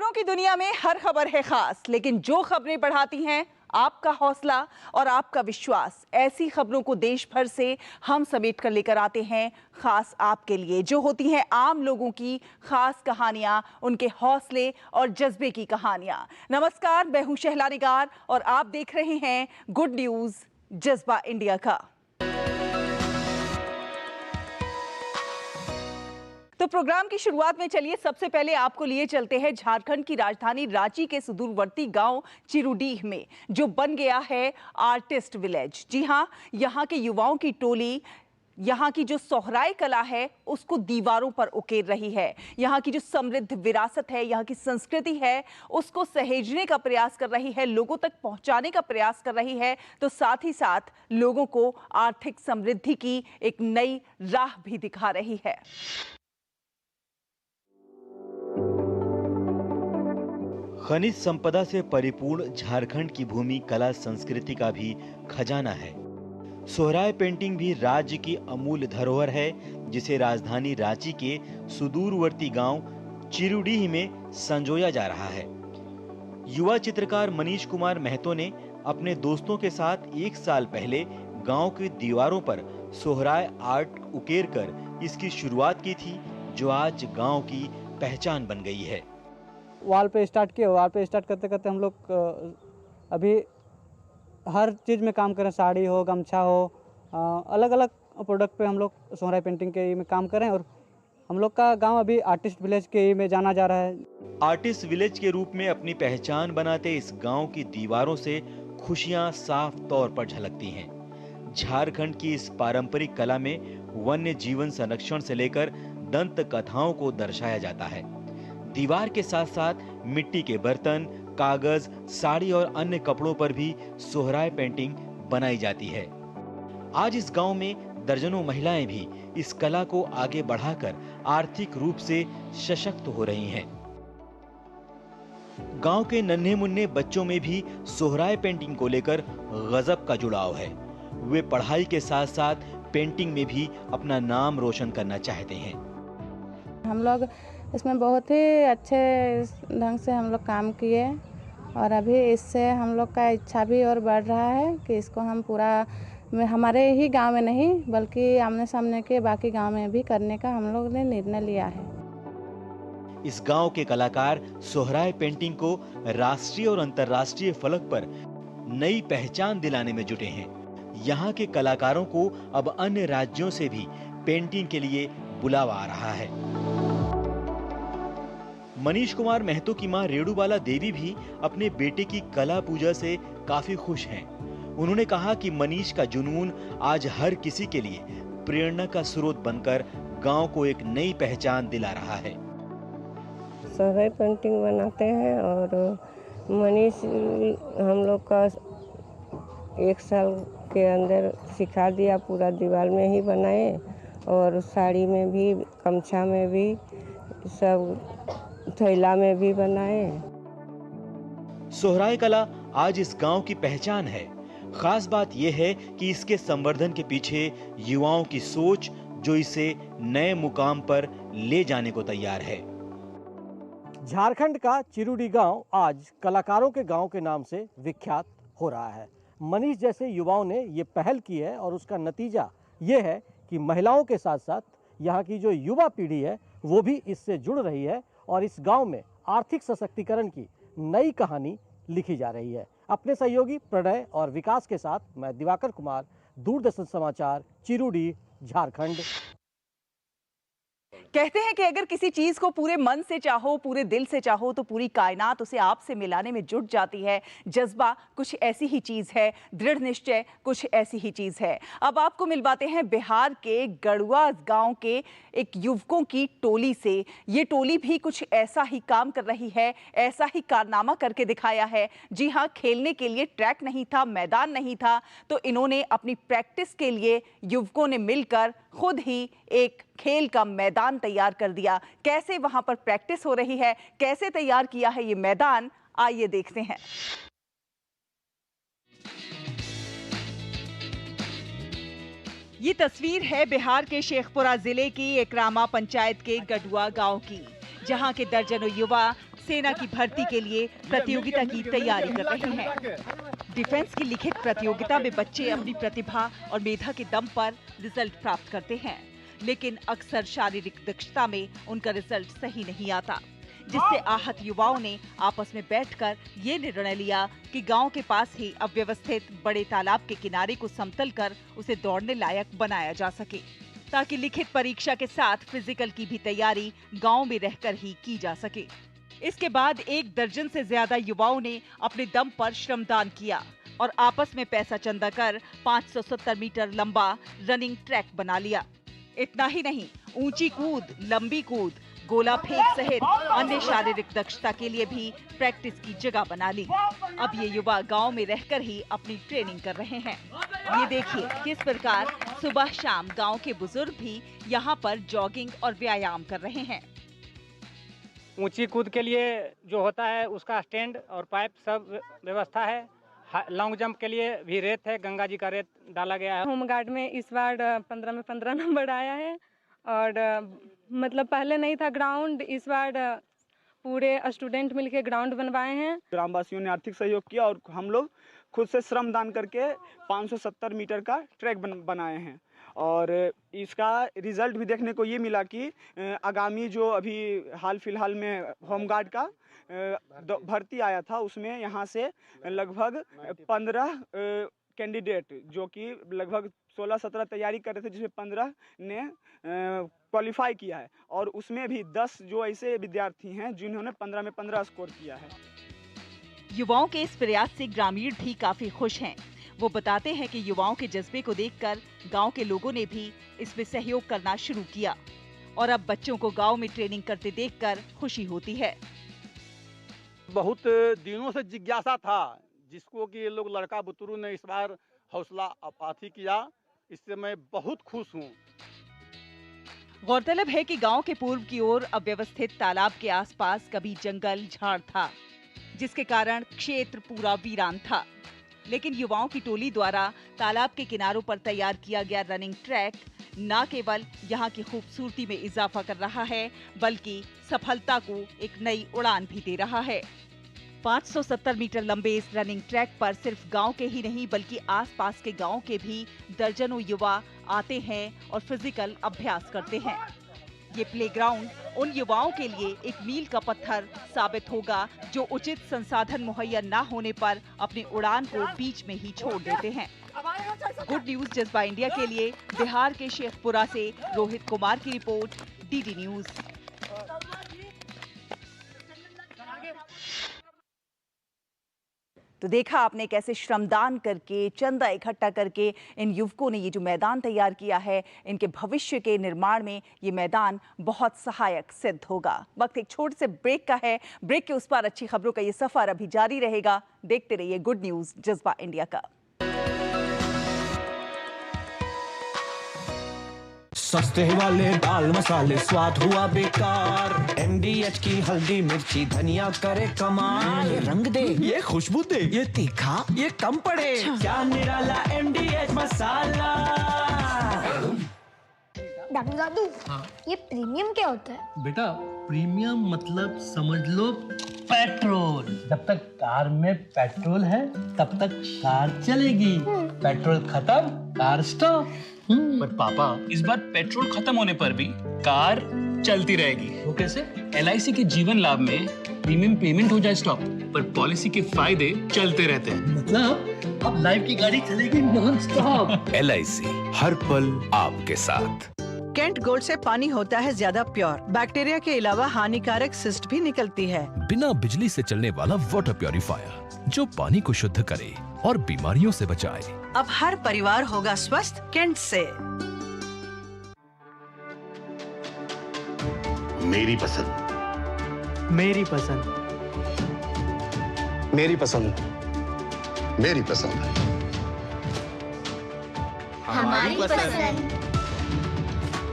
खबरों की दुनिया में हर खबर है खास, लेकिन जो खबरें बढ़ाती हैं आपका हौसला और आपका विश्वास, ऐसी खबरों को देश भर से हम समेट कर लेकर आते हैं खास आपके लिए, जो होती हैं आम लोगों की खास कहानियां, उनके हौसले और जज्बे की कहानियां। नमस्कार, मैं हूं शहला निगार और आप देख रहे हैं गुड न्यूज जज्बा इंडिया का। तो प्रोग्राम की शुरुआत में चलिए सबसे पहले आपको लिए चलते हैं झारखंड की राजधानी रांची के सुदूरवर्ती गांव चिरुडीह में, जो बन गया है आर्टिस्ट विलेज। जी हां, यहां के युवाओं की टोली यहाँ की जो सोहराय कला है उसको दीवारों पर उकेर रही है। यहाँ की जो समृद्ध विरासत है, यहाँ की संस्कृति है, उसको सहेजने का प्रयास कर रही है, लोगों तक पहुंचाने का प्रयास कर रही है, तो साथ ही साथ लोगों को आर्थिक समृद्धि की एक नई राह भी दिखा रही है। खनिज संपदा से परिपूर्ण झारखंड की भूमि कला संस्कृति का भी खजाना है। सोहराय पेंटिंग भी राज्य की अमूल्य धरोहर है, जिसे राजधानी रांची के सुदूरवर्ती गांव चिरुडीह में संजोया जा रहा है। युवा चित्रकार मनीष कुमार महतो ने अपने दोस्तों के साथ 1 साल पहले गांव की दीवारों पर सोहराय आर्ट उकेर कर इसकी शुरुआत की थी, जो आज गांव की पहचान बन गई है। वॉल पे स्टार्ट किए, वॉल पे स्टार्ट करते करते हम लोग अभी हर चीज़ में काम करें, साड़ी हो, गमछा हो, अलग अलग प्रोडक्ट पे हम लोग सोहराय पेंटिंग के में काम करें। और हम लोग का गांव अभी आर्टिस्ट विलेज के में जाना जा रहा है। आर्टिस्ट विलेज के रूप में अपनी पहचान बनाते इस गांव की दीवारों से खुशियां साफ तौर पर झलकती हैं। झारखंड की इस पारंपरिक कला में वन्य जीवन संरक्षण से लेकर दंत कथाओं को दर्शाया जाता है। दीवार के साथ साथ मिट्टी के बर्तन, कागज, साड़ी और अन्य कपड़ों पर भी सोहराय पेंटिंग बनाई जाती है। आज इस गांव में दर्जनों महिलाएं भी इस कला को आगे बढ़ाकर आर्थिक रूप से सशक्त हो रही हैं। गांव के नन्हे मुन्ने बच्चों में भी सोहराय पेंटिंग को लेकर गजब का जुड़ाव है। वे पढ़ाई के साथ साथ पेंटिंग में भी अपना नाम रोशन करना चाहते हैं। हम लोग इसमें बहुत ही अच्छे ढंग से हम लोग काम किए और अभी इससे हम लोग का इच्छा भी और बढ़ रहा है कि इसको हम पूरा हमारे ही गांव में नहीं बल्कि आमने सामने के बाकी गांव में भी करने का हम लोग ने निर्णय लिया है। इस गांव के कलाकार सोहराय पेंटिंग को राष्ट्रीय और अंतर्राष्ट्रीय फलक पर नई पहचान दिलाने में जुटे हैं। यहाँ के कलाकारों को अब अन्य राज्यों से भी पेंटिंग के लिए बुलावा आ रहा है। मनीष कुमार महतो की मां रेणुबाला देवी भी अपने बेटे की कला पूजा से काफी खुश हैं। उन्होंने कहा कि मनीष का जुनून आज हर किसी के लिए प्रेरणा का स्रोत बनकर गांव को एक नई पहचान दिला रहा है। सोहराय पेंटिंग बनाते हैं और मनीष हम लोग का 1 साल के अंदर सिखा दिया, पूरा दीवार में ही बनाए और साड़ी में भी, गमछा में भी, सब थैला में भी बनाए। सोहराय कला आज इस गांव की पहचान है। खास बात यह है कि इसके संवर्धन के पीछे युवाओं की सोच, जो इसे नए मुकाम पर ले जाने को तैयार है। झारखंड का चिरुडी गांव आज कलाकारों के गांव के नाम से विख्यात हो रहा है। मनीष जैसे युवाओं ने ये पहल की है और उसका नतीजा ये है कि महिलाओं के साथ साथ यहाँ की जो युवा पीढ़ी है वो भी इससे जुड़ रही है और इस गांव में आर्थिक सशक्तिकरण की नई कहानी लिखी जा रही है। अपने सहयोगी प्रणय और विकास के साथ मैं दिवाकर कुमार, दूरदर्शन समाचार, चिरुडी, झारखंड। कहते हैं कि अगर किसी चीज को पूरे मन से चाहो, पूरे दिल से चाहो, तो पूरी कायनात उसे आपसे मिलाने में जुट जाती है। जज्बा कुछ ऐसी ही चीज है, दृढ़ निश्चय कुछ ऐसी ही चीज है। अब आपको मिलवाते हैं बिहार के गढ़वा गांव के एक युवकों की टोली से। ये टोली भी कुछ ऐसा ही काम कर रही है, ऐसा ही कारनामा करके दिखाया है। जी हाँ, खेलने के लिए ट्रैक नहीं था, मैदान नहीं था, तो इन्होंने अपनी प्रैक्टिस के लिए युवकों ने मिलकर खुद ही एक खेल का मैदान तैयार कर दिया। कैसे वहां पर प्रैक्टिस हो रही है, कैसे तैयार किया है ये मैदान, आइए देखते हैं। ये तस्वीर है बिहार के शेखपुरा जिले की एकरामा पंचायत के गडुआ गांव की, जहां के दर्जनों युवा सेना की भर्ती के लिए प्रतियोगिता की तैयारी कर रहे हैं। डिफेंस की लिखित प्रतियोगिता में बच्चे अपनी प्रतिभा और मेधा के दम पर रिजल्ट प्राप्त करते हैं, लेकिन अक्सर शारीरिक दक्षता में उनका रिजल्ट सही नहीं आता, जिससे आहत युवाओं ने आपस में बैठकर ये निर्णय लिया कि गांव के पास ही अव्यवस्थित बड़े तालाब के किनारे को समतल कर उसे दौड़ने लायक बनाया जा सके, ताकि लिखित परीक्षा के साथ फिजिकल की भी तैयारी गांव में रहकर ही की जा सके। इसके बाद 1 दर्जन से ज्यादा युवाओं ने अपने दम पर श्रमदान किया और आपस में पैसा चंदा कर 570 मीटर लंबा रनिंग ट्रैक बना लिया। इतना ही नहीं, ऊंची कूद, लंबी कूद, गोला फेंक सहित अन्य शारीरिक दक्षता के लिए भी प्रैक्टिस की जगह बना ली। अब ये युवा गांव में रहकर ही अपनी ट्रेनिंग कर रहे हैं। ये देखिए किस प्रकार सुबह शाम गांव के बुजुर्ग भी यहाँ पर जॉगिंग और व्यायाम कर रहे हैं। ऊंची कूद के लिए जो होता है उसका स्टैंड और पाइप सब व्यवस्था है। लॉन्ग जंप के लिए भी रेत है, गंगा जी का रेत डाला गया है। होमगार्ड में इस बार 15 में 15 नंबर आया है और मतलब पहले नहीं था ग्राउंड, इस बार पूरे स्टूडेंट मिलके ग्राउंड बनवाए हैं। ग्रामवासियों ने आर्थिक सहयोग किया और हम लोग खुद से श्रम दान करके 570 मीटर का ट्रैक बनाए हैं और इसका रिजल्ट भी देखने को ये मिला कि आगामी जो अभी हाल फिलहाल में होमगार्ड का भर्ती आया था उसमें यहाँ से लगभग 15 कैंडिडेट जो कि लगभग 16-17 तैयारी कर रहे थे, जिसमें 15 ने क्वालिफाई किया है और उसमें भी 10 जो ऐसे विद्यार्थी हैं जिन्होंने 15 में 15 स्कोर किया है। युवाओं के इस प्रयास से ग्रामीण भी काफी खुश हैं। वो बताते हैं कि युवाओं के जज्बे को देखकर गांव के लोगों ने भी इसमें सहयोग करना शुरू किया और अब बच्चों को गांव में ट्रेनिंग करते देखकर खुशी होती है। बहुत दिनों से जिज्ञासा था जिसको कि ये लोग लड़का बुतरू ने इस बार हौसला अपाथी किया, इससे मैं बहुत खुश हूँ। गौरतलब है कि गांव के पूर्व की ओर अव्यवस्थित तालाब के आसपास कभी जंगल झाड़ था, जिसके कारण क्षेत्र पूरा वीरान था। लेकिन युवाओं की टोली द्वारा तालाब के किनारों पर तैयार किया गया रनिंग ट्रैक न केवल यहाँ की खूबसूरती में इजाफा कर रहा है, बल्कि सफलता को एक नई उड़ान भी दे रहा है। 570 मीटर लंबे इस रनिंग ट्रैक पर सिर्फ गांव के ही नहीं बल्कि आसपास के गांव के भी दर्जनों युवा आते हैं और फिजिकल अभ्यास करते हैं। ये प्लेग्राउंड उन युवाओं के लिए एक मील का पत्थर साबित होगा जो उचित संसाधन मुहैया न होने पर अपनी उड़ान को बीच में ही छोड़ देते हैं। गुड न्यूज जज्बा इंडिया के लिए बिहार के शेखपुरा से रोहित कुमार की रिपोर्ट, डीडी न्यूज। तो देखा आपने कैसे श्रमदान करके, चंदा इकट्ठा करके इन युवकों ने ये जो मैदान तैयार किया है, इनके भविष्य के निर्माण में ये मैदान बहुत सहायक सिद्ध होगा। वक्त एक छोटे से ब्रेक का है। ब्रेक के उस पार अच्छी खबरों का ये सफर अभी जारी रहेगा। देखते रहिए गुड न्यूज जज्बा इंडिया का। सस्ते वाले दाल मसाले स्वाद हुआ बेकार, MDH की हल्दी मिर्ची धनिया करे कमाल, ये रंग दे, ये खुशबू दे, ये तीखा, ये कम पड़े, क्या निराला MDH मसाला। डॉक्टर दादू, ये प्रीमियम क्या होता है? बेटा प्रीमियम मतलब समझ लो पेट्रोल। जब तक कार में पेट्रोल है तब तक कार चलेगी, पेट्रोल खत्म कार स्टॉप। पर पापा इस बार पेट्रोल खत्म होने पर भी कार चलती रहेगी। वो कैसे? LIC के जीवन लाभ में प्रीमियम पेमेंट हो जाए स्टॉप, पर पॉलिसी के फायदे चलते रहते हैं। मतलब अब लाइफ की गाड़ी चलेगी नॉन स्टॉप। LIC हर पल आपके साथ। कैंट गोल्ड से पानी होता है ज्यादा प्योर, बैक्टीरिया के अलावा हानिकारक सिस्ट भी निकलती है। बिना बिजली से चलने वाला वाटर प्योरीफायर जो पानी को शुद्ध करे और बीमारियों से बचाए। अब हर परिवार होगा स्वस्थ कैंट से। मेरी पसंद, मेरी पसंद, मेरी पसंद, मेरी पसंद, हमारी पसंद,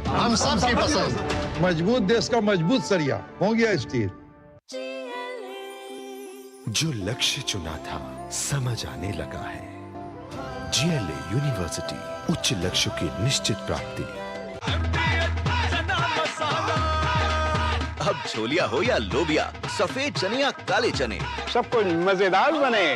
हम सबकी पसंद। मजबूत देश का मजबूत सरिया हो गया स्टील। जो लक्ष्य चुना था समझ आने लगा है, GLA यूनिवर्सिटी, उच्च लक्ष्यों की निश्चित प्राप्ति। अब छोलिया हो या लोबिया, सफेद चने या काले चने, सब कुछ मजेदार बने।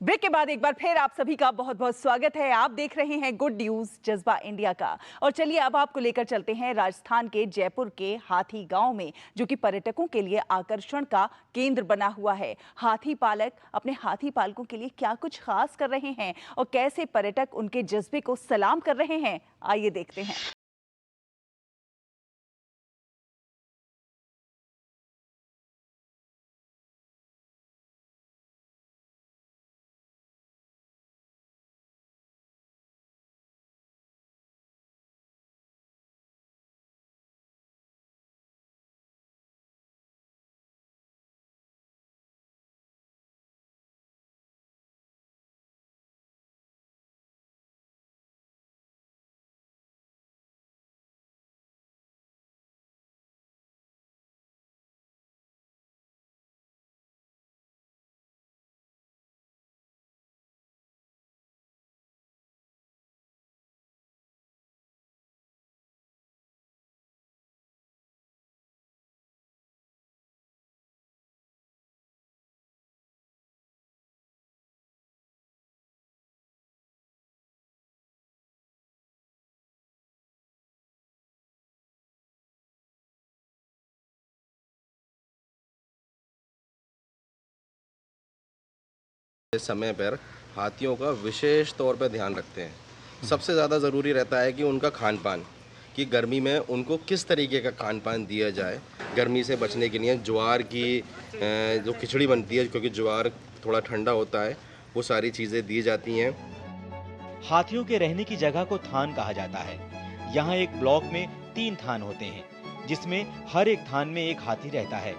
ब्रेक के बाद एक बार फिर आप सभी का बहुत बहुत स्वागत है। आप देख रहे हैं गुड न्यूज जज्बा इंडिया का। और चलिए अब आपको लेकर चलते हैं राजस्थान के जयपुर के हाथी गांव में, जो कि पर्यटकों के लिए आकर्षण का केंद्र बना हुआ है। हाथी पालक अपने हाथी पालकों के लिए क्या कुछ खास कर रहे हैं और कैसे पर्यटक उनके जज्बे को सलाम कर रहे हैं, आइए देखते हैं। इस समय पर हाथियों का विशेष तौर पर ध्यान रखते हैं। सबसे ज़्यादा ज़रूरी रहता है कि उनका खान पान, कि गर्मी में उनको किस तरीके का खान पान दिया जाए। गर्मी से बचने के लिए ज्वार की जो खिचड़ी बनती है, क्योंकि ज्वार थोड़ा ठंडा होता है, वो सारी चीज़ें दी जाती हैं। हाथियों के रहने की जगह को थान कहा जाता है। यहाँ एक ब्लॉक में 3 थान होते हैं, जिसमें हर एक थान में एक हाथी रहता है।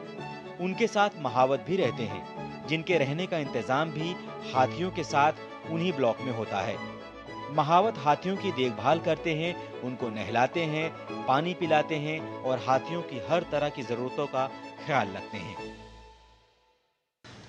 उनके साथ महावत भी रहते हैं, जिनके रहने का इंतजाम भी हाथियों के साथ उन्हीं ब्लॉक में होता है। महावत हाथियों की देखभाल करते हैं, उनको नहलाते हैं, पानी पिलाते हैं और हाथियों की हर तरह की जरूरतों का ख्याल रखते हैं।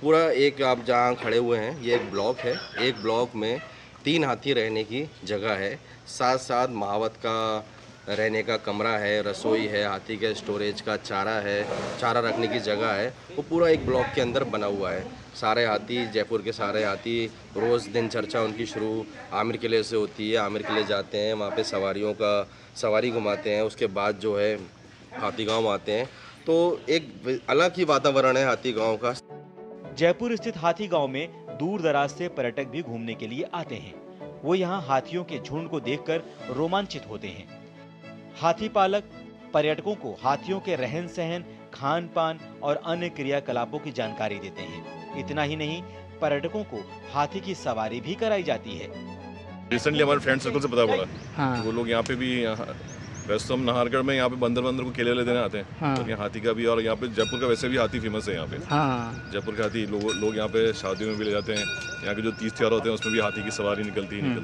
पूरा एक आप जहाँ खड़े हुए हैं, ये एक ब्लॉक है। एक ब्लॉक में 3 हाथी रहने की जगह है, साथ साथ महावत का रहने का कमरा है, रसोई है, हाथी के स्टोरेज का चारा है, चारा रखने की जगह है। वो पूरा एक ब्लॉक के अंदर बना हुआ है। सारे हाथी, जयपुर के सारे हाथी, रोज़ दिनचर्या उनकी शुरू आमिर किले से होती है। आमिर किले जाते हैं, वहाँ पे सवारी घुमाते हैं। उसके बाद जो है हाथी गांव आते हैं, तो एक अलग ही वातावरण है हाथी गांव का। जयपुर स्थित हाथी गांव में दूर दराज से पर्यटक भी घूमने के लिए आते हैं। वो यहाँ हाथियों के झुंड को देखकर रोमांचित होते हैं। हाथी पालक पर्यटकों को हाथियों के रहन सहन, खान पान और अन्य क्रियाकलापों की जानकारी देते हैं। इतना ही नहीं, पर्यटकों को हाथी की सवारी भी कराई जाती है। रिसेंटली हमारे फ्रेंड सर्कल से पता पड़ा, हाँ। वो लोग यहाँ पे भी, वैसे तो हम नाहरगढ़ में यहाँ पे बंदर को केले देने आते हैं, हाँ। और यहाँ हाथी का भी, और यहाँ पे जयपुर का वैसे भी हाथी फेमस है यहाँ पे, हाँ। जयपुर के हाथी लोग यहाँ पे शादियों में भी ले जाते हैं। यहाँ के जो 30 त्योहार होते हैं उसमें भी हाथी की सवारी निकलती है।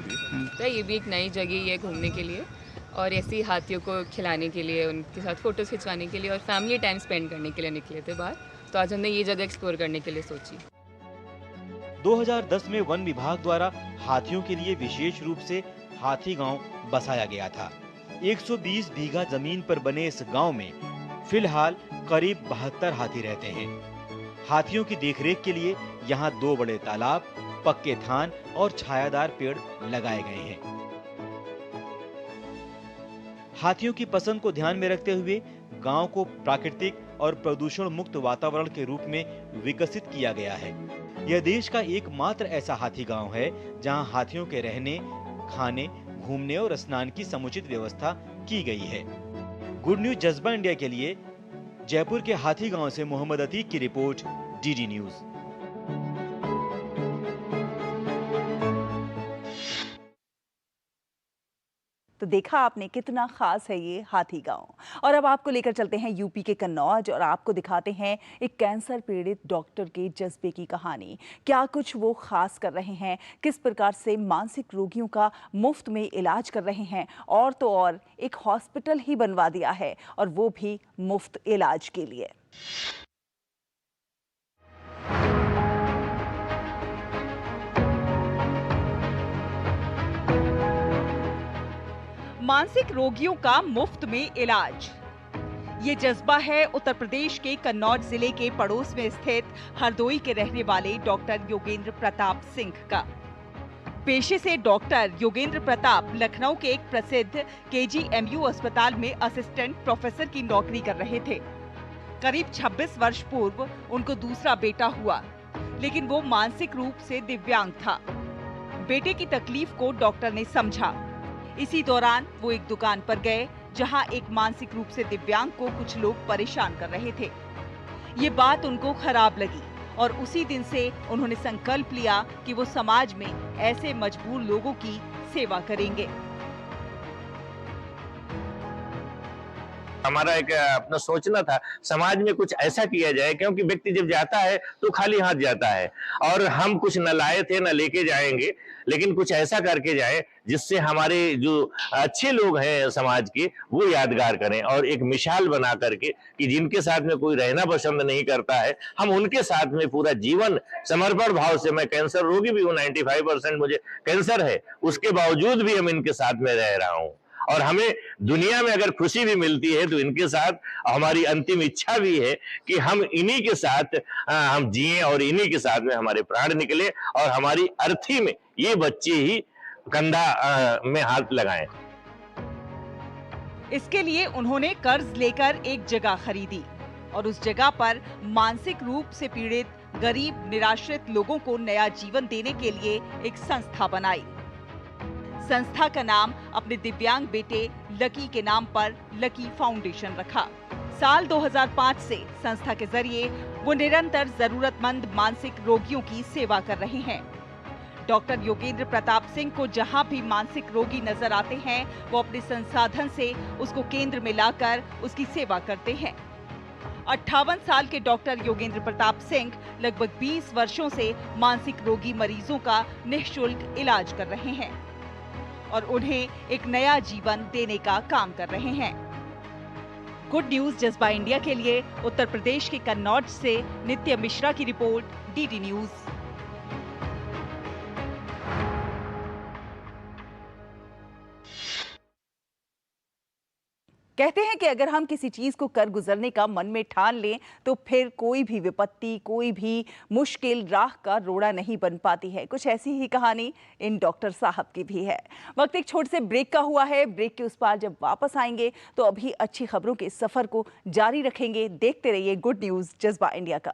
तो ये भी एक नई जगह है घूमने के लिए, और ऐसी हाथियों को खिलाने के लिए, उनके साथ फोटोज खिंचवाने के लिए और फैमिली टाइम स्पेंड करने के लिए निकले थे बाहर। तो आज हमने ये जगह एक्सप्लोर करने के लिए सोची। 2010 में वन विभाग द्वारा हाथियों के लिए विशेष रूप से हाथी गांव बसाया गया था। 120 बीघा जमीन पर बने इस गांव में फिलहाल करीब 72 हाथी रहते हैं। हाथियों की देखरेख के लिए यहाँ 2 बड़े तालाब, पक्के थान और छायादार पेड़ लगाए गए हैं। हाथियों की पसंद को ध्यान में रखते हुए गांव को प्राकृतिक और प्रदूषण मुक्त वातावरण के रूप में विकसित किया गया है। यह देश का एकमात्र ऐसा हाथी गांव है जहां हाथियों के रहने, खाने, घूमने और स्नान की समुचित व्यवस्था की गई है। गुड न्यूज जज्बा इंडिया के लिए जयपुर के हाथी गांव से मोहम्मद अतीक की रिपोर्ट, डीडी न्यूज। तो देखा आपने कितना खास है ये हाथी गांव। और अब आपको लेकर चलते हैं यूपी के कन्नौज और आपको दिखाते हैं एक कैंसर पीड़ित डॉक्टर के जज्बे की कहानी। क्या कुछ वो खास कर रहे हैं, किस प्रकार से मानसिक रोगियों का मुफ्त में इलाज कर रहे हैं, और तो और एक हॉस्पिटल ही बनवा दिया है, और वो भी मुफ्त इलाज के लिए। मानसिक रोगियों का मुफ्त में इलाज। ये जज्बा है उत्तर प्रदेश के कन्नौज जिले के पड़ोस में स्थित हरदोई के रहने वाले डॉक्टर योगेंद्र प्रताप सिंह का। पेशे से डॉक्टर योगेंद्र प्रताप लखनऊ के एक प्रसिद्ध KGMU अस्पताल में असिस्टेंट प्रोफेसर की नौकरी कर रहे थे। करीब 26 वर्ष पूर्व उनको दूसरा बेटा हुआ, लेकिन वो मानसिक रूप से दिव्यांग था। बेटे की तकलीफ को डॉक्टर ने समझा। इसी दौरान वो एक दुकान पर गए जहां एक मानसिक रूप से दिव्यांग को कुछ लोग परेशान कर रहे थे। ये बात उनको खराब लगी और उसी दिन से उन्होंने संकल्प लिया कि वो समाज में ऐसे मजबूर लोगों की सेवा करेंगे। हमारा एक अपना सोचना था समाज में कुछ ऐसा किया जाए, क्योंकि व्यक्ति जब जाता है तो खाली हाथ जाता है और हम कुछ न लाए थे न लेके जाएंगे, लेकिन कुछ ऐसा करके जाए जिससे हमारे जो अच्छे लोग हैं समाज के वो यादगार करें और एक मिसाल बना करके कि जिनके साथ में कोई रहना पसंद नहीं करता है हम उनके साथ में पूरा जीवन समर्पण भाव से, मैं कैंसर रोगी भी हूँ, 95% मुझे कैंसर है, उसके बावजूद भी हम इनके साथ में रह रहा हूँ और हमें दुनिया में अगर खुशी भी मिलती है तो इनके साथ हमारी अंतिम इच्छा भी है कि हम इन्हीं के साथ हम जिए और इन्हीं के साथ में हमारे प्राण निकले और हमारी अर्थी में ये बच्चे ही कंधा में हाथ लगाएं। इसके लिए उन्होंने कर्ज लेकर एक जगह खरीदी और उस जगह पर मानसिक रूप से पीड़ित गरीब निराश्रित लोगों को नया जीवन देने के लिए एक संस्था बनाई। संस्था का नाम अपने दिव्यांग बेटे लकी के नाम पर लकी फाउंडेशन रखा। साल 2005 से संस्था के जरिए वो निरंतर जरूरतमंद मानसिक रोगियों की सेवा कर रहे हैं। डॉक्टर योगेंद्र प्रताप सिंह को जहां भी मानसिक रोगी नजर आते हैं वो अपने संसाधन से उसको केंद्र में लाकर उसकी सेवा करते हैं। 58 साल के डॉक्टर योगेंद्र प्रताप सिंह लगभग 20 वर्षों से मानसिक रोगी मरीजों का निःशुल्क इलाज कर रहे हैं और उन्हें एक नया जीवन देने का काम कर रहे हैं। गुड न्यूज जज्बा इंडिया के लिए उत्तर प्रदेश के कन्नौज से नित्य मिश्रा की रिपोर्ट, DD न्यूज। कहते हैं कि अगर हम किसी चीज को कर गुजरने का मन में ठान लें तो फिर कोई भी विपत्ति, कोई भी मुश्किल राह का रोड़ा नहीं बन पाती है। कुछ ऐसी ही कहानी इन डॉक्टर साहब की भी है। वक्त एक छोटे से ब्रेक का हुआ है। ब्रेक के उस पार जब वापस आएंगे तो अभी अच्छी खबरों के सफर को जारी रखेंगे। देखते रहिए गुड न्यूज जज्बा इंडिया का।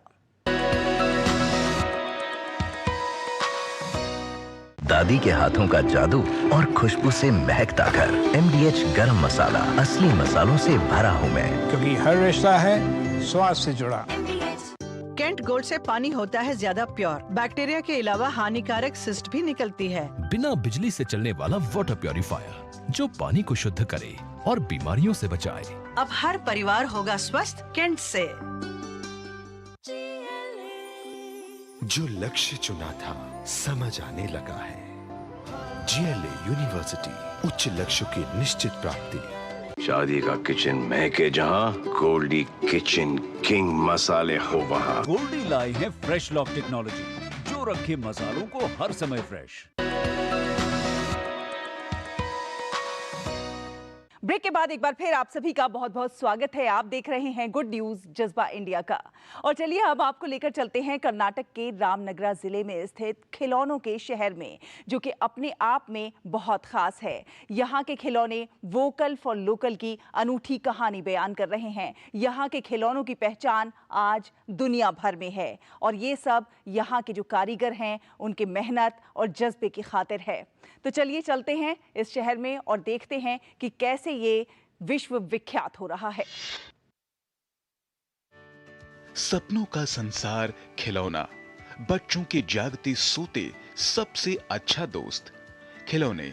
दादी के हाथों का जादू और खुशबू से महकता घर। MDH गरम मसाला, असली मसालों से भरा हूँ मैं, क्योंकि हर रिश्ता है स्वाद से जुड़ा। कैंट गोल्ड से पानी होता है ज्यादा प्योर, बैक्टीरिया के अलावा हानिकारक सिस्ट भी निकलती है। बिना बिजली से चलने वाला वाटर प्योरीफायर जो पानी को शुद्ध करे और बीमारियों से बचाए। अब हर परिवार होगा स्वस्थ कैंट से। जो लक्ष्य चुना था समझ आने लगा है। GLA यूनिवर्सिटी, उच्च लक्ष्य की निश्चित प्राप्ति। शादी का किचन महके जहाँ, गोल्डी किचन किंग मसाले हो वहाँ। गोल्डी लाई है फ्रेश लॉक टेक्नोलॉजी जो रखे मसालों को हर समय फ्रेश। ब्रेक के बाद एक बार फिर आप सभी का बहुत बहुत स्वागत है। आप देख रहे हैं गुड न्यूज जज्बा इंडिया का। और चलिए अब आपको लेकर चलते हैं कर्नाटक के रामनगरा जिले में स्थित खिलौनों के शहर में, जो कि अपने आप में बहुत खास है। यहाँ के खिलौने वोकल फॉर लोकल की अनूठी कहानी बयान कर रहे हैं। यहाँ के खिलौनों की पहचान आज दुनिया भर में है और ये सब यहाँ के जो कारीगर हैं उनके मेहनत और जज्बे की खातिर है। तो चलिए चलते हैं इस शहर में और देखते हैं कि कैसे ये विश्व विख्यात हो रहा है। सपनों का संसार खिलौना, बच्चों के जागते सोते सबसे अच्छा दोस्त। खिलौने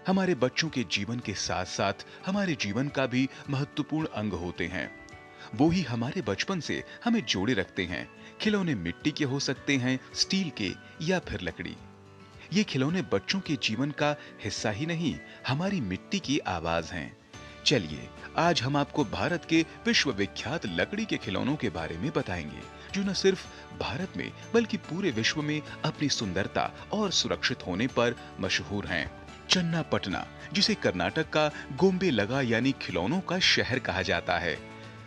हमारे बच्चों के जीवन के साथ साथ हमारे जीवन का भी महत्वपूर्ण अंग होते हैं। वो ही हमारे बचपन से हमें जोड़े रखते हैं। खिलौने मिट्टी के हो सकते हैं, स्टील के या फिर लकड़ी। ये खिलौने बच्चों के जीवन का हिस्सा ही नहीं, हमारी मिट्टी की आवाज हैं। चलिए आज हम आपको भारत के विश्व विख्यात लकड़ी के खिलौनों के बारे में बताएंगे, जो न सिर्फ भारत में बल्कि पूरे विश्व में अपनी सुंदरता और सुरक्षित होने पर मशहूर हैं। चन्नापटना, जिसे कर्नाटक का गोम्बे लगा यानी खिलौनों का शहर कहा जाता है,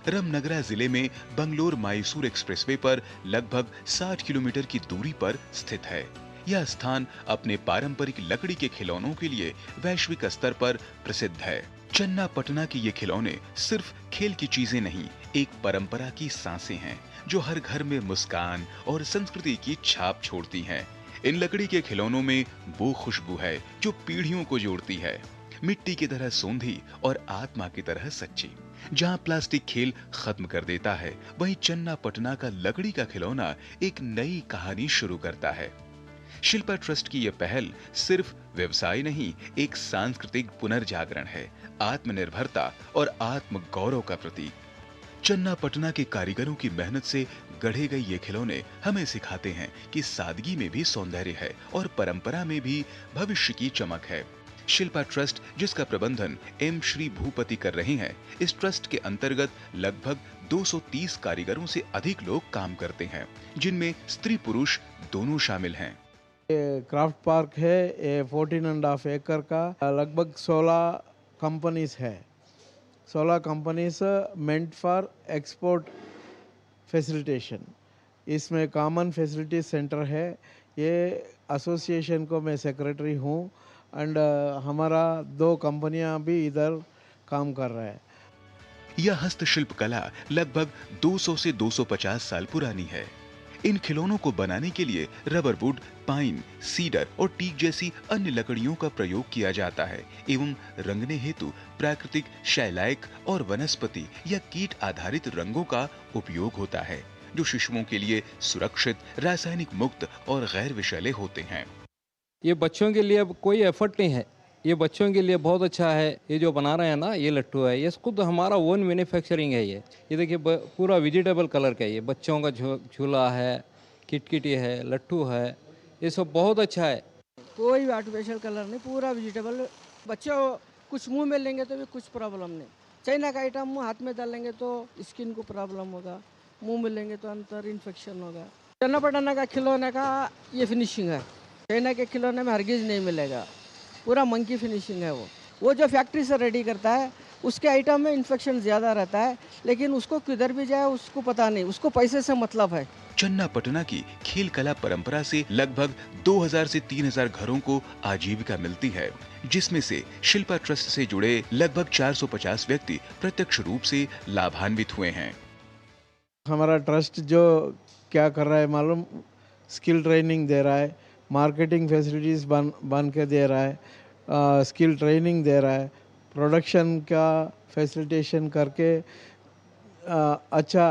रामनगरा जिले में बंगलोर मैसूर एक्सप्रेसवे पर लगभग 60 किलोमीटर की दूरी पर स्थित है। यह स्थान अपने पारंपरिक लकड़ी के खिलौनों के लिए वैश्विक स्तर पर प्रसिद्ध है। चन्नापटना के ये खिलौने सिर्फ खेल की चीजें नहीं, एक परंपरा की सांसें हैं जो हर घर में मुस्कान और संस्कृति की छाप छोड़ती हैं। इन लकड़ी के खिलौनों में वो खुशबू है जो पीढ़ियों को जोड़ती है, मिट्टी की तरह सोंधी और आत्मा की तरह सच्ची। जहां प्लास्टिक खेल खत्म कर देता है, वहीं चन्नापटना का लकड़ी का खिलौना एक नई कहानी शुरू करता है। शिल्पा ट्रस्ट की यह पहल सिर्फ व्यवसाय नहीं, एक सांस्कृतिक पुनर्जागरण है, आत्मनिर्भरता और आत्म गौरव का प्रतीक। चन्नापटना के कारीगरों की मेहनत से गढ़े गए ये खिलौने हमें सिखाते हैं कि सादगी में भी सौंदर्य है और परंपरा में भी भविष्य की चमक है। शिल्पा ट्रस्ट, जिसका प्रबंधन एम श्री भूपति कर रहे हैं, इस ट्रस्ट के अंतर्गत लगभग 230 कारीगरों से अधिक लोग काम करते हैं, जिनमें स्त्री पुरुष दोनों शामिल हैं। क्राफ्ट पार्क है, ये 14.5 एकड़ का, लगभग 16 कंपनीज है। 16 companies meant for export facilitation. इसमें कॉमन फैसिलिटी सेंटर है। ये एसोसिएशन को मैं सेक्रेटरी हूँ एंड हमारा 2 कंपनियां भी इधर काम कर रहा है। यह हस्तशिल्प कला लगभग 200 से 250 साल पुरानी है। इन खिलौनों को बनाने के लिए रबर वुड, पाइन, सीडर और टीक जैसी अन्य लकड़ियों का प्रयोग किया जाता है एवं रंगने हेतु प्राकृतिक शैलाइक और वनस्पति या कीट आधारित रंगों का उपयोग होता है, जो शिशुओं के लिए सुरक्षित, रासायनिक मुक्त और गैर विषैले होते हैं। ये बच्चों के लिए कोई एफर्ट नहीं है, ये बच्चों के लिए बहुत अच्छा है। ये जो बना रहे हैं ना, ये लट्टू है, ये खुद हमारा ओन मैन्युफैक्चरिंग है। ये देखिए पूरा वेजिटेबल कलर का, ये बच्चों का झूला है, किटकिटी है, लट्टू है, ये सब बहुत अच्छा है। कोई आर्टिफिशियल कलर नहीं, पूरा वेजिटेबल। बच्चों कुछ मुंह में लेंगे तो भी कुछ प्रॉब्लम नहीं। चाइना का आइटम हाथ में डालेंगे तो स्किन को प्रॉब्लम होगा, मुंह में लेंगे तो अंदर इन्फेक्शन होगा। चन्नापटना का खिलौने का ये फिनिशिंग है, चाइना के खिलौने में हरगिज नहीं मिलेगा। पूरा मंकी फिनिशिंग है। वो जो फैक्ट्री से रेडी करता है उसके आइटम में इन्फेक्शन ज़्यादा रहता है, लेकिन उसको किधर भी जाए उसको पता नहीं, उसको पैसे से मतलब है। चन्नापटना की खेल कला परंपरा से लगभग 2000 से 3000 घरों को आजीविका मिलती है, जिसमें से शिल्पा ट्रस्ट से जुड़े लगभग 450 व्यक्ति प्रत्यक्ष रूप से लाभान्वित हुए हैं। हमारा ट्रस्ट जो क्या कर रहा है मालूम, स्किल ट्रेनिंग दे रहा है, मार्केटिंग फैसिलिटीज़ बन के दे रहा है, स्किल ट्रेनिंग दे रहा है, प्रोडक्शन का फैसिलिटेशन करके अच्छा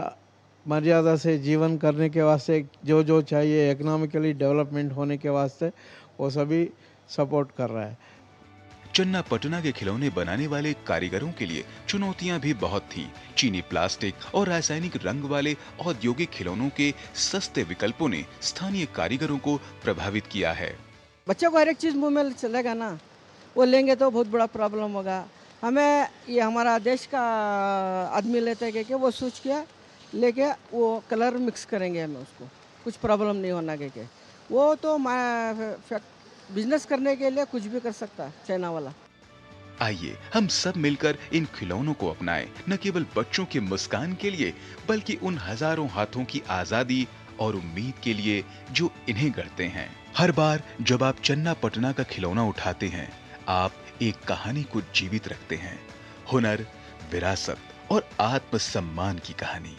मर्यादा से जीवन करने के वास्ते जो चाहिए, इकोनॉमिकली डेवलपमेंट होने के वास्ते वो सभी सपोर्ट कर रहा है। चन्नापटना के खिलौने बनाने वाले कारीगरों के लिए चुनौतियां भी बहुत थीं। चीनी प्लास्टिक और रासायनिक रंग वाले औद्योगिक खिलौनों के सस्ते विकल्पों ने स्थानीय कारीगरों को प्रभावित किया है। बच्चों को हर एक चीज़ मुंह में चलेगा ना, वो लेंगे तो बहुत बड़ा प्रॉब्लम होगा। हमें ये हमारा देश का आदमी लेते हैं कि वो सोच के लेके वो कलर मिक्स करेंगे, हमें उसको कुछ प्रॉब्लम नहीं होना के वो तो बिजनेस करने के लिए कुछ भी कर सकता है चाइना वाला। आइए हम सब मिलकर इन खिलौनों को अपनाएं, न केवल बच्चों के मुस्कान के लिए, बल्कि उन हजारों हाथों की आजादी और उम्मीद के लिए जो इन्हें गढ़ते हैं। हर बार जब आप चन्नापटना का खिलौना उठाते हैं, आप एक कहानी को जीवित रखते हैं, हुनर, विरासत और आत्मसम्मान की कहानी।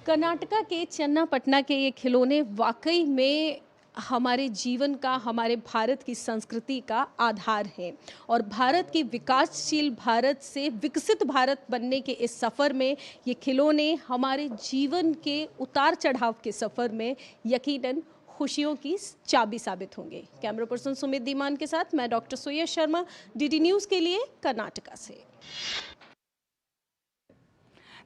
कर्नाटका के चन्नापटना के ये खिलौने वाकई में हमारे जीवन का, हमारे भारत की संस्कृति का आधार है और भारत की विकासशील भारत से विकसित भारत बनने के इस सफ़र में ये खिलौने हमारे जीवन के उतार चढ़ाव के सफ़र में यकीनन खुशियों की चाबी साबित होंगे। कैमरा पर्सन सुमित दीमान के साथ मैं डॉक्टर सुयश शर्मा, डीडी न्यूज़ के लिए कर्नाटका से।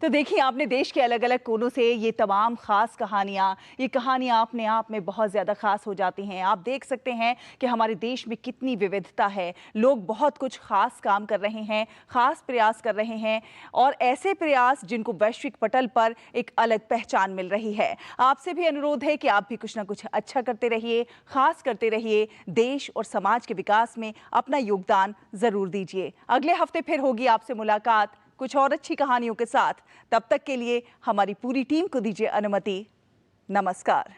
तो देखिए, आपने देश के अलग अलग कोनों से ये तमाम खास कहानियाँ, ये कहानियाँ अपने आप में बहुत ज़्यादा खास हो जाती हैं। आप देख सकते हैं कि हमारे देश में कितनी विविधता है, लोग बहुत कुछ खास काम कर रहे हैं, खास प्रयास कर रहे हैं, और ऐसे प्रयास जिनको वैश्विक पटल पर एक अलग पहचान मिल रही है। आपसे भी अनुरोध है कि आप भी कुछ ना कुछ अच्छा करते रहिए, खास करते रहिए, देश और समाज के विकास में अपना योगदान ज़रूर दीजिए। अगले हफ्ते फिर होगी आपसे मुलाकात कुछ और अच्छी कहानियों के साथ। तब तक के लिए हमारी पूरी टीम को दीजिए अनुमति। नमस्कार।